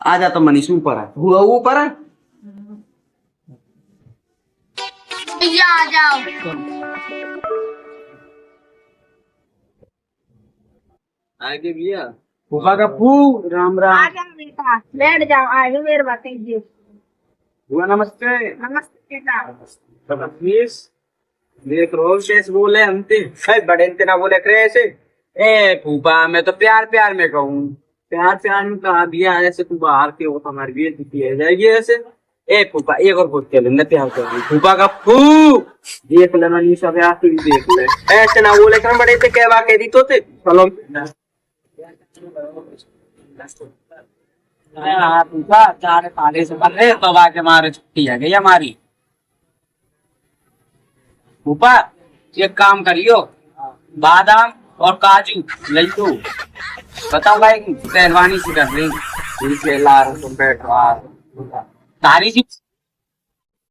आ जा तो मनीष ऊपर है, हुआ ऊपर है। भैया आ जाओ। आगे भैया फूफा का फू राम आ राम। जाओ बेटा, बैठ जाओ। आगे मेरे बातें जी। हुआ नमस्ते। नमस्ते बेटा। बदतमीज देख रो कैसे बोले हमते, बड़े इनते ना बोले करे ऐसे। ए फूफा मैं तो प्यार प्यार में कहूँ, प्यार प्यार में कहा भैया ऐसे तू बाहर के हो तो हमारी बेइज्जती है जाएगी ऐसे। ए फूफा एक और बोल के लेना प्यार कर रही फूफा का फू। देख लेना नहीं सब यार, तू भी देख ले ऐसे ना बोले कर बड़े से कहवा कह दी तो ते चलो। हाँ फूफा चार ताले से कर रहे तो बाके मारे छुट्टी है गई हमारी। फूफा एक काम करियो, बादाम और काजू ले लो। बताओ भाई पहलवानी से कर रही तुम बैठ तारी सी